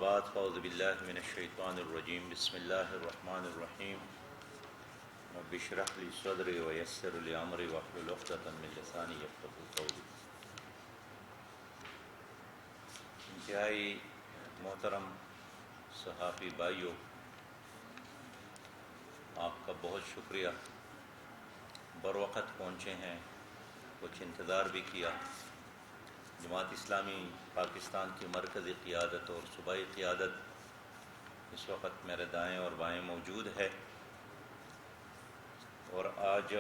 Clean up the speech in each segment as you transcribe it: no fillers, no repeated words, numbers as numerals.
بعد فاعوذ باللہ من الشیطان الرجیم بسم اللہ الرحمن الرحیم رب اشرح لی صدری ویسر لی امری واحلل عقدۃ من لسانی یفقهوا قولی۔ انتہائی محترم صحافی بھائیوں، آپ کا بہت شکریہ، بروقت پہنچے ہیں، کچھ انتظار بھی کیا۔ جماعت اسلامی پاکستان کی مرکزی قیادت اور صوبائی قیادت اس وقت میرے دائیں اور بائیں موجود ہے، اور آج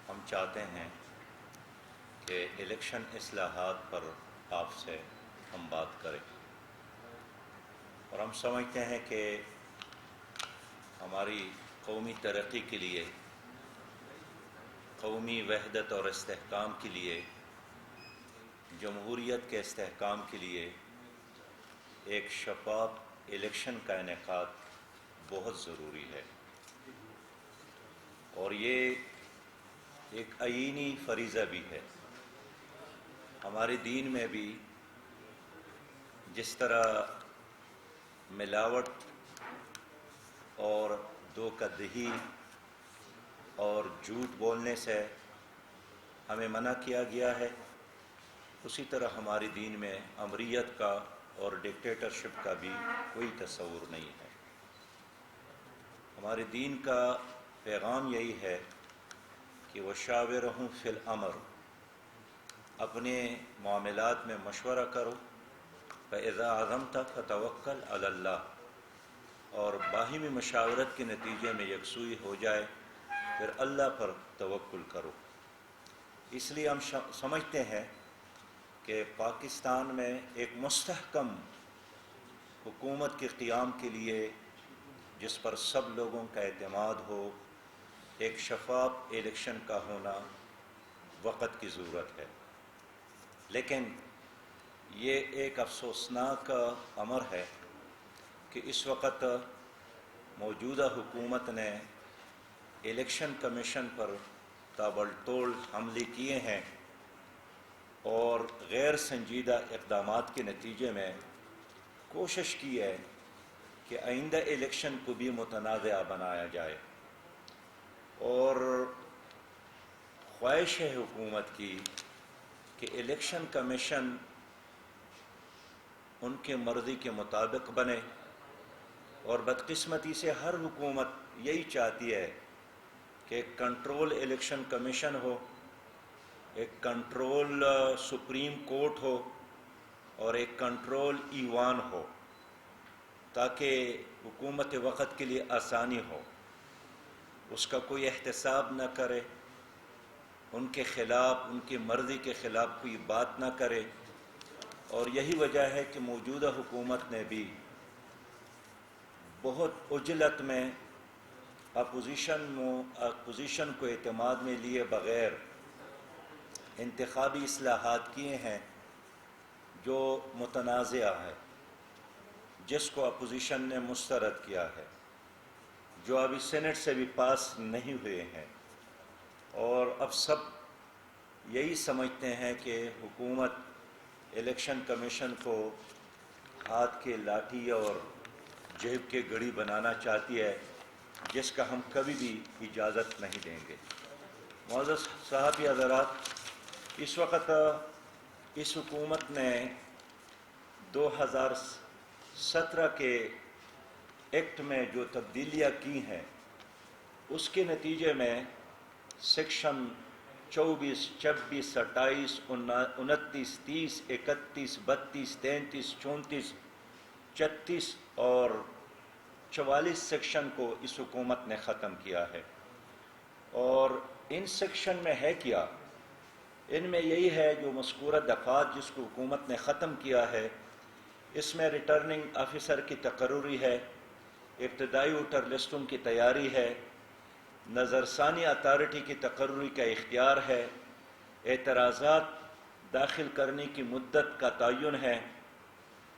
ہم چاہتے ہیں کہ الیکشن اصلاحات پر آپ سے ہم بات کریں، اور ہم سمجھتے ہیں کہ ہماری قومی ترقی کے لیے، قومی وحدت اور استحکام کے لیے، جمہوریت کے استحکام کے لیے ایک شفاف الیکشن کا انعقاد بہت ضروری ہے، اور یہ ایک آئینی فریضہ بھی ہے۔ ہمارے دین میں بھی جس طرح ملاوٹ اور دھوکہ دہی اور جھوٹ بولنے سے ہمیں منع کیا گیا ہے، اسی طرح ہمارے دین میں امریت کا اور ڈکٹیٹرشپ کا بھی کوئی تصور نہیں ہے۔ ہمارے دین کا پیغام یہی ہے کہ وشاورہم فی الامر، اپنے معاملات میں مشورہ کرو، فاذا عزمت فتوکل علی اللہ، اور باہمی مشاورت کے نتیجے میں یکسوئی ہو جائے پھر اللہ پر توکل کرو۔ اس لیے ہم سمجھتے ہیں کہ پاکستان میں ایک مستحکم حکومت کے قیام کے لیے، جس پر سب لوگوں کا اعتماد ہو، ایک شفاف الیکشن کا ہونا وقت کی ضرورت ہے۔ لیکن یہ ایک افسوسناک امر ہے کہ اس وقت موجودہ حکومت نے الیکشن کمیشن پر تابڑتوڑ حملے کیے ہیں، اور غیر سنجیدہ اقدامات کے نتیجے میں کوشش کی ہے کہ آئندہ الیکشن کو بھی متنازع بنایا جائے، اور خواہش ہے حکومت کی کہ الیکشن کمیشن ان کے مرضی کے مطابق بنے، اور بدقسمتی سے ہر حکومت یہی چاہتی ہے کہ ایک کنٹرول الیکشن کمیشن ہو، ایک کنٹرول سپریم کورٹ ہو، اور ایک کنٹرول ایوان ہو، تاکہ حکومت وقت کے لیے آسانی ہو، اس کا کوئی احتساب نہ کرے، ان کے خلاف، ان کی مرضی کے خلاف کوئی بات نہ کرے۔ اور یہی وجہ ہے کہ موجودہ حکومت نے بھی بہت عجلت میں اپوزیشن کو اعتماد میں لیے بغیر انتخابی اصلاحات کیے ہیں جو متنازع ہے، جس کو اپوزیشن نے مسترد کیا ہے، جو ابھی سینٹ سے بھی پاس نہیں ہوئے ہیں، اور اب سب یہی سمجھتے ہیں کہ حکومت الیکشن کمیشن کو ہاتھ کے لاٹھی اور جیب کے گھڑی بنانا چاہتی ہے، جس کا ہم کبھی بھی اجازت نہیں دیں گے۔ معزز صحافی حضرات، اس وقت اس حکومت نے 2017 کے ایکٹ میں جو تبدیلیاں کی ہیں، اس کے نتیجے میں سیکشن 24، 26، 28، 29، 30، 31، 32، 33، 34، 36 اور 44 سیکشن کو اس حکومت نے ختم کیا ہے۔ اور ان سیکشن میں ہے کیا؟ ان میں یہی ہے جو مذکورہ دفعات جس کو حکومت نے ختم کیا ہے، اس میں ریٹرننگ آفیسر کی تقرری ہے، ابتدائی ووٹر لسٹوں کی تیاری ہے، نظرثانی اتھارٹی کی تقرری کا اختیار ہے، اعتراضات داخل کرنے کی مدت کا تعین ہے،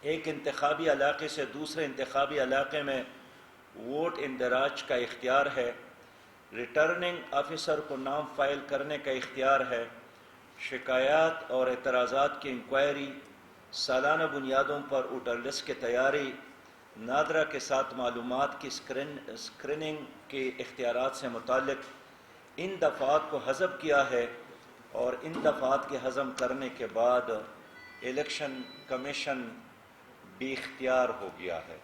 ایک انتخابی علاقے سے دوسرے انتخابی علاقے میں ووٹ اندراج کا اختیار ہے، ریٹرننگ آفیسر کو نام فائل کرنے کا اختیار ہے، شکایات اور اعتراضات کی انکوائری سالانہ بنیادوں پر اوٹرلس کی تیاری، نادرا کے ساتھ معلومات کی اسکریننگ کے اختیارات سے متعلق ان دفعات کو حذف کیا ہے، اور ان دفعات کے حذف کرنے کے بعد الیکشن کمیشن بھی اختیار ہو گیا ہے۔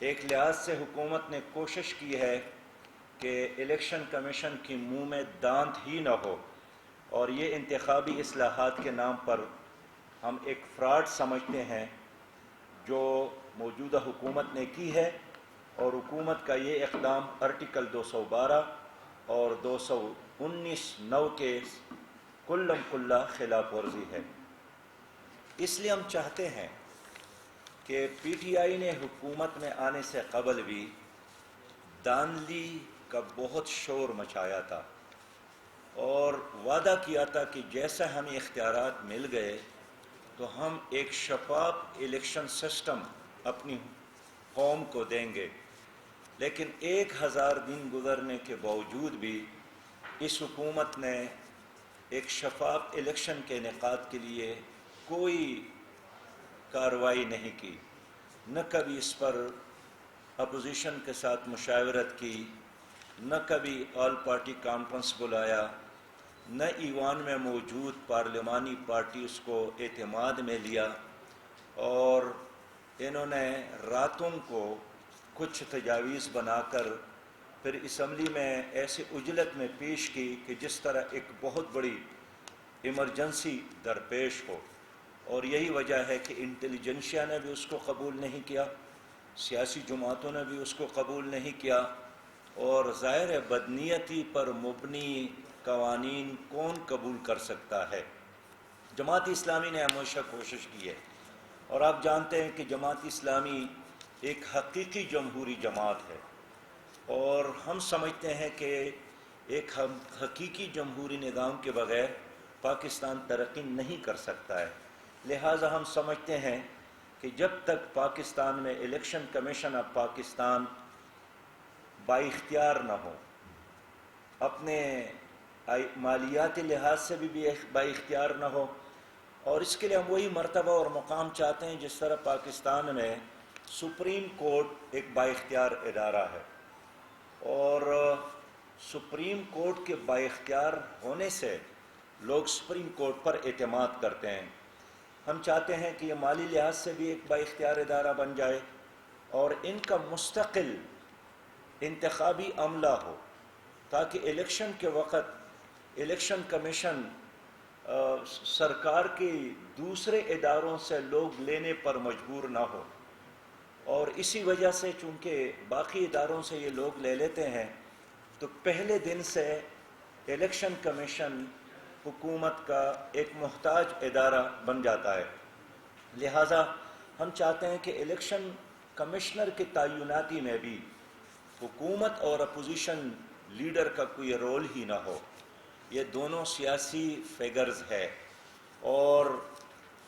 ایک لحاظ سے حکومت نے کوشش کی ہے کہ الیکشن کمیشن کی منہ میں دانت ہی نہ ہو، اور یہ انتخابی اصلاحات کے نام پر ہم ایک فراڈ سمجھتے ہیں جو موجودہ حکومت نے کی ہے، اور حکومت کا یہ اقدام آرٹیکل 212 اور 219(9) کے کلم کلہ خلاف ورزی ہے۔ اس لیے ہم چاہتے ہیں کہ پی ٹی آئی نے حکومت میں آنے سے قبل بھی دانلی کا بہت شور مچایا تھا اور وعدہ کیا تھا کہ جیسا ہمیں اختیارات مل گئے تو ہم ایک شفاف الیکشن سسٹم اپنی قوم کو دیں گے، لیکن 1000 دن گزرنے کے باوجود بھی اس حکومت نے ایک شفاف الیکشن کے انعقاد کے لیے کوئی کارروائی نہیں کی، نہ کبھی اس پر اپوزیشن کے ساتھ مشاورت کی، نہ کبھی آل پارٹی کانفرنس بلایا، نہ ایوان میں موجود پارلیمانی پارٹیز کو اعتماد میں لیا، اور انہوں نے راتوں کو کچھ تجاویز بنا کر پھر اسمبلی میں ایسے عجلت میں پیش کی کہ جس طرح ایک بہت بڑی ایمرجنسی درپیش ہو، اور یہی وجہ ہے کہ انٹیلیجنشیا نے بھی اس کو قبول نہیں کیا، سیاسی جماعتوں نے بھی اس کو قبول نہیں کیا، اور ظاہر ہے بدنیتی پر مبنی قوانین کون قبول کر سکتا ہے۔ جماعت اسلامی نے ہمیشہ کوشش کی ہے، اور آپ جانتے ہیں کہ جماعت اسلامی ایک حقیقی جمہوری جماعت ہے، اور ہم سمجھتے ہیں کہ ایک حقیقی جمہوری نظام کے بغیر پاکستان ترقی نہیں کر سکتا ہے۔ لہٰذا ہم سمجھتے ہیں کہ جب تک پاکستان میں الیکشن کمیشن آف پاکستان بااختیار نہ ہو، اپنے مالیاتی لحاظ سے بھی بااختیار نہ ہو، اور اس کے لیے ہم وہی مرتبہ اور مقام چاہتے ہیں جس طرح پاکستان میں سپریم کورٹ ایک بااختیار ادارہ ہے، اور سپریم کورٹ کے بااختیار ہونے سے لوگ سپریم کورٹ پر اعتماد کرتے ہیں۔ ہم چاہتے ہیں کہ یہ مالی لحاظ سے بھی ایک بااختیار ادارہ بن جائے، اور ان کا مستقل انتخابی عملہ ہو، تاکہ الیکشن کے وقت الیکشن کمیشن سرکار کے دوسرے اداروں سے لوگ لینے پر مجبور نہ ہو، اور اسی وجہ سے چونکہ باقی اداروں سے یہ لوگ لے لیتے ہیں تو پہلے دن سے الیکشن کمیشن حکومت کا ایک محتاج ادارہ بن جاتا ہے۔ لہٰذا ہم چاہتے ہیں کہ الیکشن کمشنر کے تعیناتی میں بھی حکومت اور اپوزیشن لیڈر کا کوئی رول ہی نہ ہو، یہ دونوں سیاسی فیگرز ہے، اور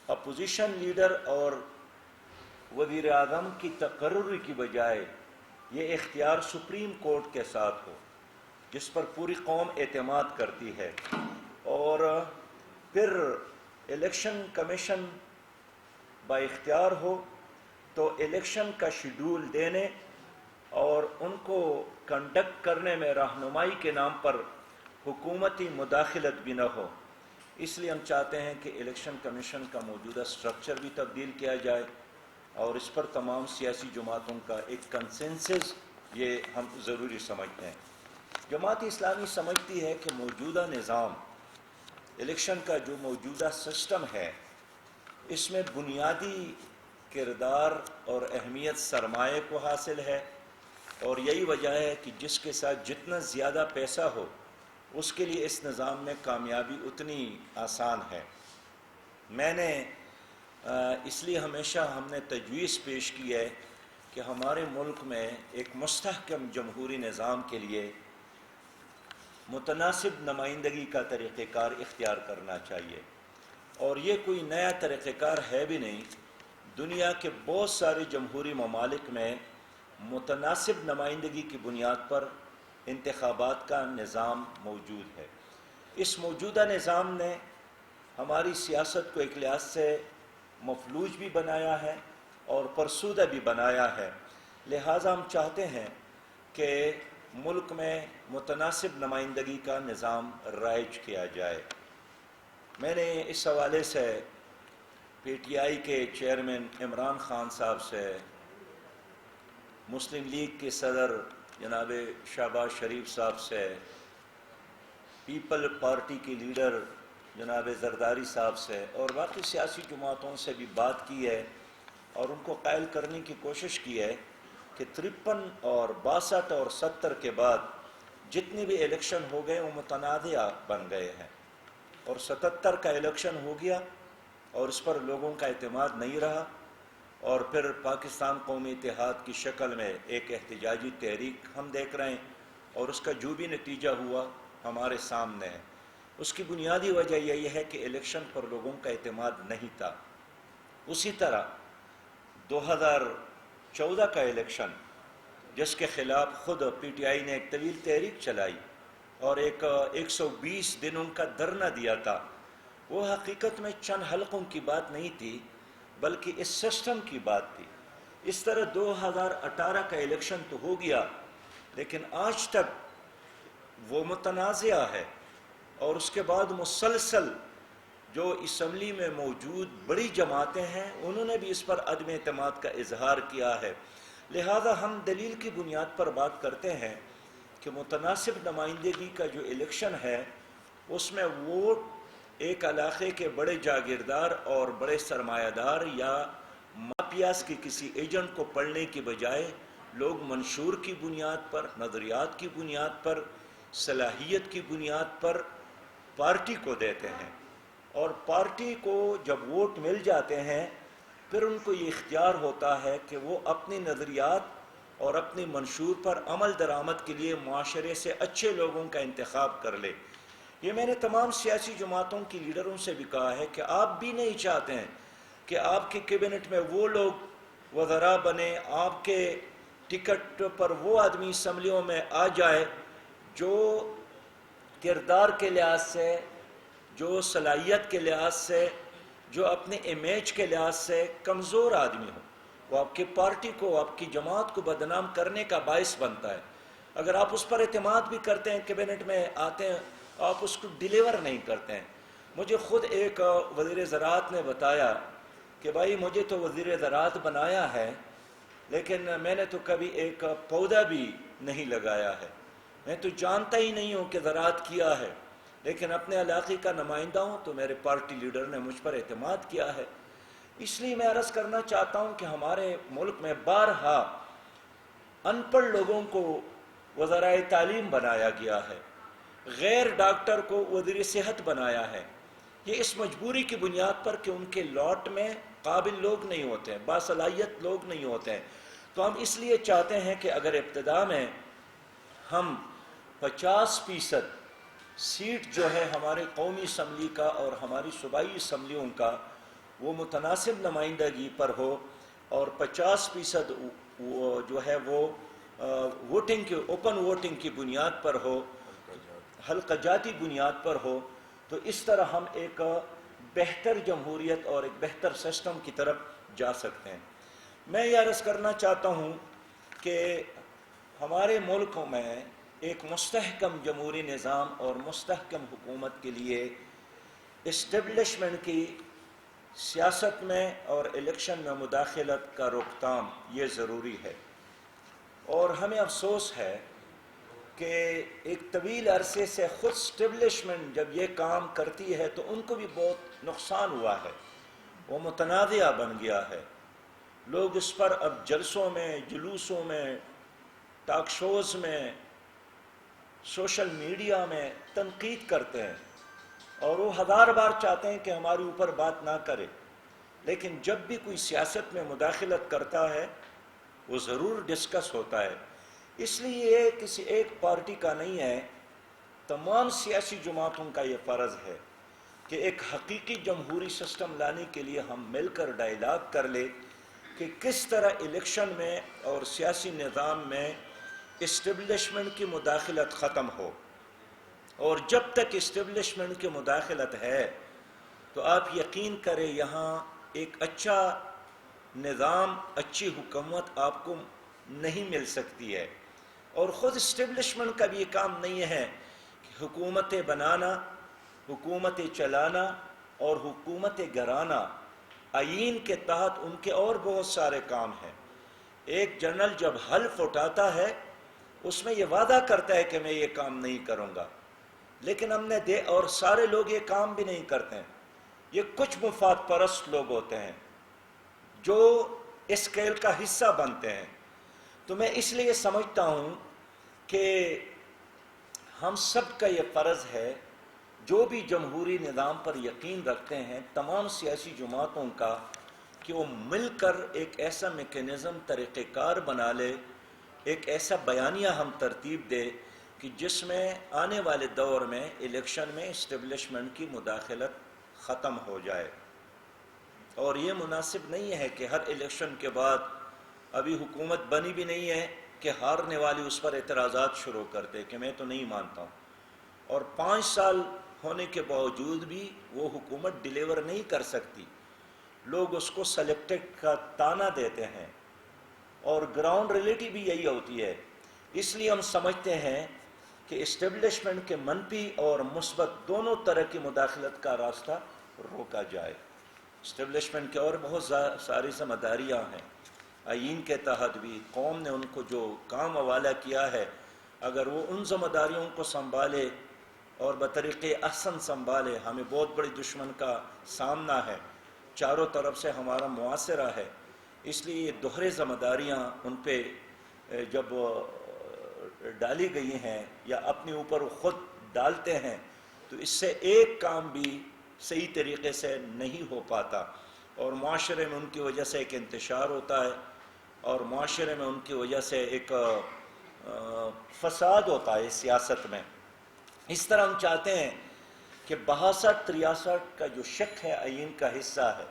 اپوزیشن لیڈر اور وزیر اعظم کی تقرری کی بجائے یہ اختیار سپریم کورٹ کے ساتھ ہو جس پر پوری قوم اعتماد کرتی ہے، اور پھر الیکشن کمیشن بااختیار ہو تو الیکشن کا شیڈول دینے اور ان کو کنڈکٹ کرنے میں رہنمائی کے نام پر حکومتی مداخلت بھی نہ ہو۔ اس لیے ہم چاہتے ہیں کہ الیکشن کمیشن کا موجودہ سٹرکچر بھی تبدیل کیا جائے، اور اس پر تمام سیاسی جماعتوں کا ایک کنسنسس یہ ہم ضروری سمجھتے ہیں۔ جماعت اسلامی سمجھتی ہے کہ موجودہ نظام الیکشن کا جو موجودہ سسٹم ہے اس میں بنیادی کردار اور اہمیت سرمایہ کو حاصل ہے، اور یہی وجہ ہے کہ جس کے ساتھ جتنا زیادہ پیسہ ہو اس کے لیے اس نظام میں کامیابی اتنی آسان ہے۔ میں نے اس لیے ہمیشہ ہم نے تجویز پیش کی ہے کہ ہمارے ملک میں ایک مستحکم جمہوری نظام کے لیے متناسب نمائندگی کا طریقہ کار اختیار کرنا چاہیے، اور یہ کوئی نیا طریقہ کار ہے بھی نہیں۔ دنیا کے بہت سارے جمہوری ممالک میں متناسب نمائندگی کی بنیاد پر انتخابات کا نظام موجود ہے۔ اس موجودہ نظام نے ہماری سیاست کو ایک لحاظ سے مفلوج بھی بنایا ہے اور فرسودہ بھی بنایا ہے۔ لہٰذا ہم چاہتے ہیں کہ ملک میں متناسب نمائندگی کا نظام رائج کیا جائے۔ میں نے اس حوالے سے پی ٹی آئی کے چیئرمین عمران خان صاحب سے، مسلم لیگ کے صدر جناب شہباز شریف صاحب سے، پیپل پارٹی کی لیڈر جناب زرداری صاحب سے اور باقی سیاسی جماعتوں سے بھی بات کی ہے اور ان کو قائل کرنے کی کوشش کی ہے کہ 53 اور 62 اور 70 کے بعد جتنے بھی الیکشن ہو گئے وہ متنازع بن گئے ہیں، اور 77 کا الیکشن ہو گیا اور اس پر لوگوں کا اعتماد نہیں رہا، اور پھر پاکستان قومی اتحاد کی شکل میں ایک احتجاجی تحریک ہم دیکھ رہے ہیں، اور اس کا جو بھی نتیجہ ہوا ہمارے سامنے ہے۔ اس کی بنیادی وجہ یہ ہے کہ الیکشن پر لوگوں کا اعتماد نہیں تھا۔ اسی طرح 2014 کا الیکشن، جس کے خلاف خود پی ٹی آئی نے ایک طویل تحریک چلائی اور ایک 120 دنوں کا دھرنا دیا تھا، وہ حقیقت میں چند حلقوں کی بات نہیں تھی بلکہ اس سسٹم کی بات تھی۔ اس طرح 2018 کا الیکشن تو ہو گیا لیکن آج تک وہ متنازع ہے، اور اس کے بعد مسلسل جو اسمبلی میں موجود بڑی جماعتیں ہیں انہوں نے بھی اس پر عدم اعتماد کا اظہار کیا ہے۔ لہذا ہم دلیل کی بنیاد پر بات کرتے ہیں کہ متناسب نمائندگی کا جو الیکشن ہے اس میں ووٹ ایک علاقے کے بڑے جاگیردار اور بڑے سرمایہ دار یا مافیاز کے کسی ایجنٹ کو پڑھنے کی بجائے لوگ منشور کی بنیاد پر، نظریات کی بنیاد پر، صلاحیت کی بنیاد پر پارٹی کو دیتے ہیں، اور پارٹی کو جب ووٹ مل جاتے ہیں پھر ان کو یہ اختیار ہوتا ہے کہ وہ اپنی نظریات اور اپنی منشور پر عمل درآمد کے لیے معاشرے سے اچھے لوگوں کا انتخاب کر لے۔ یہ میں نے تمام سیاسی جماعتوں کی لیڈروں سے بھی کہا ہے کہ آپ بھی نہیں چاہتے ہیں کہ آپ کی کیبنٹ میں وہ لوگ وزراء بنے، آپ کے ٹکٹ پر وہ آدمی اسمبلیوں میں آ جائے جو کردار کے لحاظ سے، جو صلاحیت کے لحاظ سے، جو اپنے امیج کے لحاظ سے کمزور آدمی ہو۔ وہ آپ کی پارٹی کو، آپ کی جماعت کو بدنام کرنے کا باعث بنتا ہے۔ اگر آپ اس پر اعتماد بھی کرتے ہیں، کیبنٹ میں آتے ہیں، آپ اس کو ڈیلیور نہیں کرتے ہیں۔ مجھے خود ایک وزیر زراعت نے بتایا کہ بھائی مجھے تو وزیر زراعت بنایا ہے لیکن میں نے تو کبھی ایک پودا بھی نہیں لگایا ہے، میں تو جانتا ہی نہیں ہوں کہ زراعت کیا ہے، لیکن اپنے علاقے کا نمائندہ ہوں تو میرے پارٹی لیڈر نے مجھ پر اعتماد کیا ہے۔ اس لیے میں عرض کرنا چاہتا ہوں کہ ہمارے ملک میں بارہا ان پڑھ لوگوں کو وزرائے تعلیم بنایا گیا ہے، غیر ڈاکٹر کو وزیر صحت بنایا ہے، یہ اس مجبوری کی بنیاد پر کہ ان کے لاٹ میں قابل لوگ نہیں ہوتے ہیں، باصلاحیت لوگ نہیں ہوتے ہیں۔ تو ہم اس لیے چاہتے ہیں کہ اگر ابتدا میں ہم 50% سیٹ جو ہے ہمارے قومی اسمبلی کا اور ہماری صوبائی اسمبلیوں کا وہ متناسب نمائندگی پر ہو، اور 50% جو ہے وہ ووٹنگ کی، اوپن ووٹنگ کی بنیاد پر ہو، حلقہ جاتی بنیاد پر ہو، تو اس طرح ہم ایک بہتر جمہوریت اور ایک بہتر سسٹم کی طرف جا سکتے ہیں۔ میں یہ عرض کرنا چاہتا ہوں کہ ہمارے ملک میں ایک مستحکم جمہوری نظام اور مستحکم حکومت کے لیے اسٹیبلشمنٹ کی سیاست میں اور الیکشن میں مداخلت کا روکتھام یہ ضروری ہے، اور ہمیں افسوس ہے کہ ایک طویل عرصے سے خود اسٹیبلشمنٹ جب یہ کام کرتی ہے تو ان کو بھی بہت نقصان ہوا ہے، وہ متنازع بن گیا ہے۔ لوگ اس پر اب جلسوں میں، جلوسوں میں، ٹاک شوز میں، سوشل میڈیا میں تنقید کرتے ہیں، اور وہ 1000 بار چاہتے ہیں کہ ہمارے اوپر بات نہ کرے، لیکن جب بھی کوئی سیاست میں مداخلت کرتا ہے وہ ضرور ڈسکس ہوتا ہے۔ اس لیے یہ کسی ایک پارٹی کا نہیں ہے، تمام سیاسی جماعتوں کا یہ فرض ہے کہ ایک حقیقی جمہوری سسٹم لانے کے لیے ہم مل کر ڈائیلاگ کر لیں کہ کس طرح الیکشن میں اور سیاسی نظام میں اسٹیبلشمنٹ کی مداخلت ختم ہو، اور جب تک اسٹیبلشمنٹ کی مداخلت ہے تو آپ یقین کریں یہاں ایک اچھا نظام، اچھی حکومت آپ کو نہیں مل سکتی ہے۔ اور خود اسٹیبلشمنٹ کا بھی یہ کام نہیں ہے کہ حکومتیں بنانا، حکومتیں چلانا اور حکومتیں گھرانا۔ آئین کے تحت ان کے اور بہت سارے کام ہیں۔ ایک جنرل جب حلف اٹھاتا ہے اس میں یہ وعدہ کرتا ہے کہ میں یہ کام نہیں کروں گا، لیکن ہم نے اور سارے لوگ یہ کام بھی نہیں کرتے ہیں۔ یہ کچھ مفاد پرست لوگ ہوتے ہیں جو اس کھیل کا حصہ بنتے ہیں۔ تو میں اس لیے سمجھتا ہوں کہ ہم سب کا یہ فرض ہے، جو بھی جمہوری نظام پر یقین رکھتے ہیں، تمام سیاسی جماعتوں کا، کہ وہ مل کر ایک ایسا میکینزم، طریقہ کار بنا لے، ایک ایسا بیانیہ ہم ترتیب دے کہ جس میں آنے والے دور میں الیکشن میں اسٹیبلشمنٹ کی مداخلت ختم ہو جائے۔ اور یہ مناسب نہیں ہے کہ ہر الیکشن کے بعد، ابھی حکومت بنی بھی نہیں ہے کہ ہارنے والی اس پر اعتراضات شروع کر دے کہ میں تو نہیں مانتا ہوں، اور 5 سال ہونے کے باوجود بھی وہ حکومت ڈیلیور نہیں کر سکتی۔ لوگ اس کو سلیکٹڈ کا تانا دیتے ہیں، اور گراؤنڈ ریئلٹی بھی یہی ہوتی ہے۔ اس لیے ہم سمجھتے ہیں کہ اسٹیبلشمنٹ کے منفی اور مثبت دونوں طرح کی مداخلت کا راستہ روکا جائے۔ اسٹیبلشمنٹ کے اور بہت ساری ذمہ داریاں ہیں، آئین کے تحت بھی قوم نے ان کو جو کام حوالہ کیا ہے، اگر وہ ان ذمہ داریوں کو سنبھالے اور بطریقے احسن سنبھالے۔ ہمیں بہت بڑی دشمن کا سامنا ہے، چاروں طرف سے ہمارا معاصرہ ہے، اس لیے یہ دوہرے ذمہ داریاں ان پہ جب ڈالی گئی ہیں یا اپنے اوپر خود ڈالتے ہیں تو اس سے ایک کام بھی صحیح طریقے سے نہیں ہو پاتا، اور معاشرے میں ان کی وجہ سے ایک انتشار ہوتا ہے، اور معاشرے میں ان کی وجہ سے ایک فساد ہوتا ہے سیاست میں۔ اس طرح ہم چاہتے ہیں کہ 62-63 کا جو شق ہے آئین کا حصہ ہے،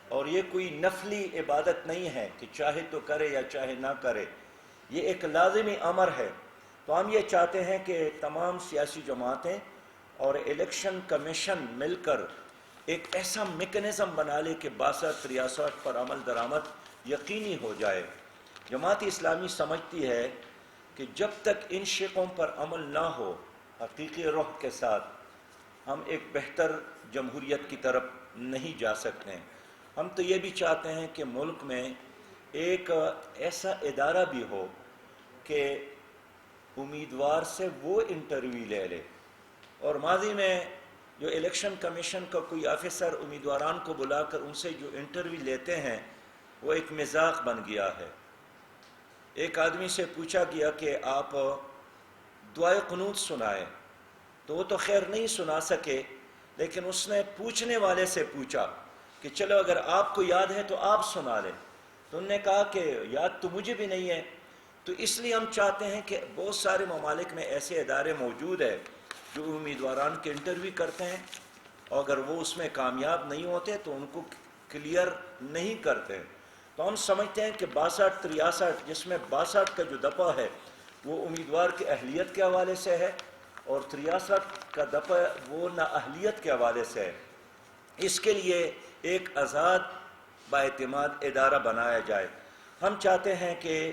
اور یہ کوئی نفلی عبادت نہیں ہے کہ چاہے تو کرے یا چاہے نہ کرے، یہ ایک لازمی امر ہے۔ تو ہم یہ چاہتے ہیں کہ تمام سیاسی جماعتیں اور الیکشن کمیشن مل کر ایک ایسا میکینزم بنا لے کہ 62-63 پر عمل درآمد یقینی ہو جائے۔ جماعت اسلامی سمجھتی ہے کہ جب تک ان شقوں پر عمل نہ ہو حقیقی روح کے ساتھ، ہم ایک بہتر جمہوریت کی طرف نہیں جا سکتے۔ ہم تو یہ بھی چاہتے ہیں کہ ملک میں ایک ایسا ادارہ بھی ہو کہ امیدوار سے وہ انٹرویو لے لے، اور ماضی میں جو الیکشن کمیشن کا کوئی آفیسر امیدواران کو بلا کر ان سے جو انٹرویو لیتے ہیں وہ ایک مذاق بن گیا ہے۔ ایک آدمی سے پوچھا گیا کہ آپ دعائے قنوت سنائیں، تو وہ تو خیر نہیں سنا سکے، لیکن اس نے پوچھنے والے سے پوچھا کہ چلو اگر آپ کو یاد ہے تو آپ سنا لیں، تو انہوں نے کہا کہ یاد تو مجھے بھی نہیں ہے۔ تو اس لیے ہم چاہتے ہیں کہ بہت سارے ممالک میں ایسے ادارے موجود ہیں جو امیدواران کے انٹرویو کرتے ہیں، اور اگر وہ اس میں کامیاب نہیں ہوتے تو ان کو کلیئر نہیں کرتے۔ تو ہم سمجھتے ہیں کہ 62-63 جس میں 62 کا جو دفعہ ہے وہ امیدوار کی اہلیت کے حوالے سے ہے، اور 63 کا دفعہ وہ نااہلیت کے حوالے سے ہے۔ اس کے لیے ایک آزاد بااعتماد ادارہ بنایا جائے۔ ہم چاہتے ہیں کہ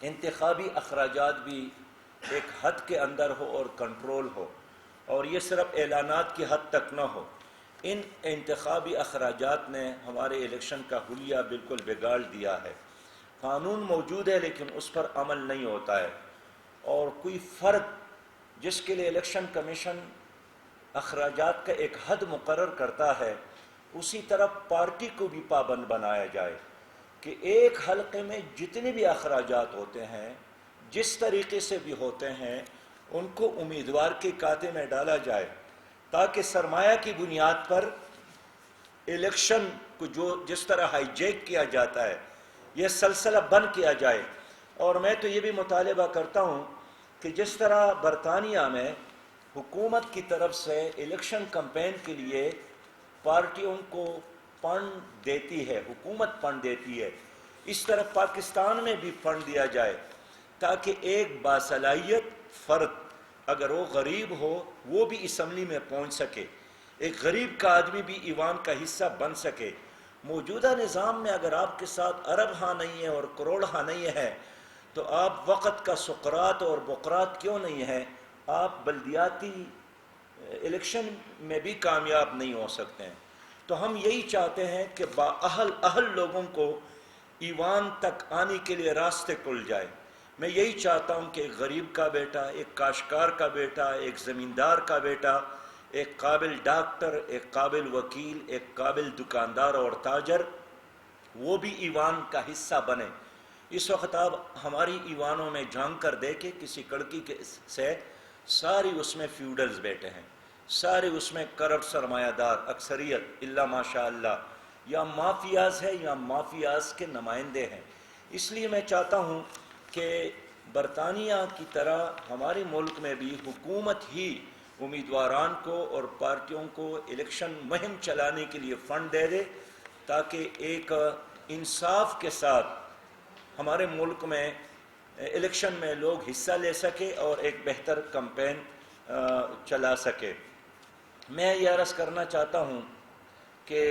انتخابی اخراجات بھی ایک حد کے اندر ہو اور کنٹرول ہو، اور یہ صرف اعلانات کی حد تک نہ ہو۔ ان انتخابی اخراجات نے ہمارے الیکشن کا حلیہ بالکل بگاڑ دیا ہے۔ قانون موجود ہے لیکن اس پر عمل نہیں ہوتا ہے، اور کوئی فرد جس کے لیے الیکشن کمیشن اخراجات کا ایک حد مقرر کرتا ہے، اسی طرح پارٹی کو بھی پابند بنایا جائے کہ ایک حلقے میں جتنے بھی اخراجات ہوتے ہیں جس طریقے سے بھی ہوتے ہیں ان کو امیدوار کے کھاتے میں ڈالا جائے، تاکہ سرمایہ کی بنیاد پر الیکشن کو جس طرح ہائی جیک کیا جاتا ہے یہ سلسلہ بند کیا جائے۔ اور میں تو یہ بھی مطالبہ کرتا ہوں کہ جس طرح برطانیہ میں حکومت کی طرف سے الیکشن کمپین کے لیے پارٹیوں کو فنڈ دیتی ہے، حکومت فنڈ دیتی ہے، اس طرح پاکستان میں بھی فنڈ دیا جائے تاکہ ایک باصلاحیت فرد اگر وہ غریب ہو وہ بھی اسمبلی میں پہنچ سکے۔ ایک غریب کا آدمی بھی ایوان کا حصہ بن سکے۔ موجودہ نظام میں اگر آپ کے ساتھ ارب ہاں نہیں ہے اور کروڑ ہاں نہیں ہے تو آپ وقت کا سقراط اور بقراط کیوں نہیں ہے، آپ بلدیاتی الیکشن میں بھی کامیاب نہیں ہو سکتے ہیں۔ تو ہم یہی چاہتے ہیں کہ اہل لوگوں کو ایوان تک آنے کے لیے راستے کھل جائے۔ میں یہی چاہتا ہوں کہ ایک غریب کا بیٹا، ایک کاشتکار کا بیٹا، ایک زمیندار کا بیٹا، ایک قابل ڈاکٹر، ایک قابل وکیل، ایک قابل دکاندار اور تاجر، وہ بھی ایوان کا حصہ بنے۔ اس وقت آپ ہماری ایوانوں میں جھانک کر دیکھیں، کسی کڑکی سے ساری اس میں فیوڈلز بیٹھے ہیں، سارے اس میں کرپٹ سرمایہ دار اکثریت الا ماشاء اللہ، یا مافیاز ہے یا مافیاز کے نمائندے ہیں۔ اس لیے میں چاہتا ہوں کہ برطانیہ کی طرح ہمارے ملک میں بھی حکومت ہی امیدواران کو اور پارٹیوں کو الیکشن مہم چلانے کے لیے فنڈ دے دے، تاکہ ایک انصاف کے ساتھ ہمارے ملک میں الیکشن میں لوگ حصہ لے سکے اور ایک بہتر کمپین چلا سکے۔ میں یہ عرض کرنا چاہتا ہوں کہ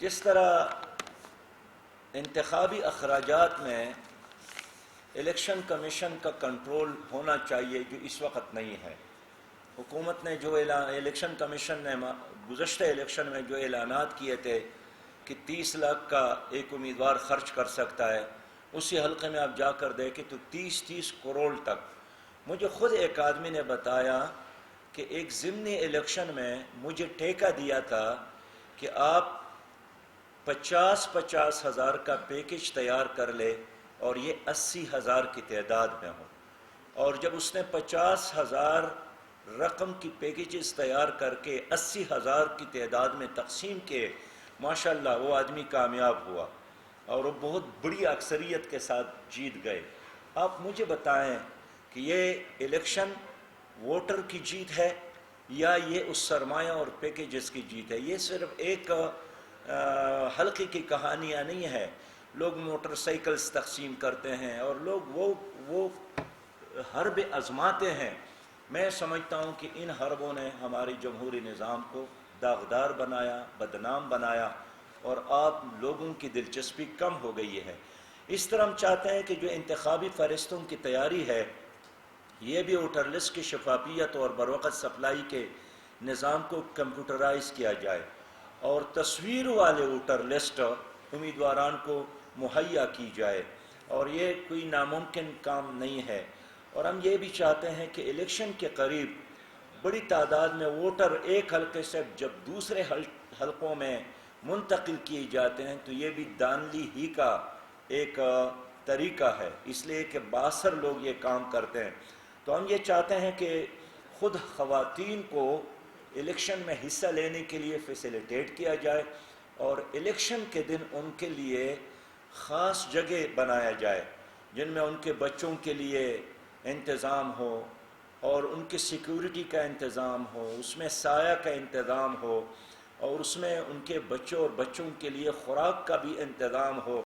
جس طرح انتخابی اخراجات میں الیکشن کمیشن کا کنٹرول ہونا چاہیے، جو اس وقت نہیں ہے، حکومت نے جو الیکشن کمیشن نے گزشتہ الیکشن میں جو اعلانات کیے تھے کہ 30 لاکھ کا ایک امیدوار خرچ کر سکتا ہے، اسی حلقے میں آپ جا کر دیکھیں تو 30 کروڑ تک۔ مجھے خود ایک آدمی نے بتایا کہ ایک ضمنی الیکشن میں مجھے ٹھیکہ دیا تھا کہ آپ 50 ہزار کا پیکج تیار کر لے اور یہ 80 ہزار کی تعداد میں ہو، اور جب اس نے 50 ہزار رقم کی پیکیجز تیار کر کے 80 ہزار کی تعداد میں تقسیم کیے، ماشاءاللہ وہ آدمی کامیاب ہوا اور وہ بہت بڑی اکثریت کے ساتھ جیت گئے۔ آپ مجھے بتائیں کہ یہ الیکشن ووٹر کی جیت ہے یا یہ اس سرمایہ اور پیکیجز کی جیت ہے؟ یہ صرف ایک حلقے کی کہانیاں نہیں ہے۔ لوگ موٹر سائیکلز تقسیم کرتے ہیں اور لوگ وہ حرب آزماتے ہیں۔ میں سمجھتا ہوں کہ ان حربوں نے ہماری جمہوری نظام کو داغدار بنایا، بدنام بنایا، اور آپ لوگوں کی دلچسپی کم ہو گئی ہے۔ اس طرح ہم چاہتے ہیں کہ جو انتخابی فہرستوں کی تیاری ہے، یہ بھی ووٹر لسٹ کی شفافیت اور بروقت سپلائی کے نظام کو کمپیوٹرائز کیا جائے اور تصویر والے ووٹر لسٹ امیدواران کو مہیا کی جائے، اور یہ کوئی ناممکن کام نہیں ہے۔ اور ہم یہ بھی چاہتے ہیں کہ الیکشن کے قریب بڑی تعداد میں ووٹر ایک حلقے سے جب دوسرے حلقوں میں منتقل کیے جاتے ہیں تو یہ بھی دانلی ہی کا ایک طریقہ ہے، اس لیے کہ 62 لوگ یہ کام کرتے ہیں۔ تو ہم یہ چاہتے ہیں کہ خود خواتین کو الیکشن میں حصہ لینے کے لیے فیسیلیٹیٹ کیا جائے، اور الیکشن کے دن ان کے لیے خاص جگہ بنایا جائے جن میں ان کے بچوں کے لیے انتظام ہو اور ان کی سیکیورٹی کا انتظام ہو، اس میں سایہ کا انتظام ہو، اور اس میں ان کے بچوں اور بچوں کے لیے خوراک کا بھی انتظام ہو۔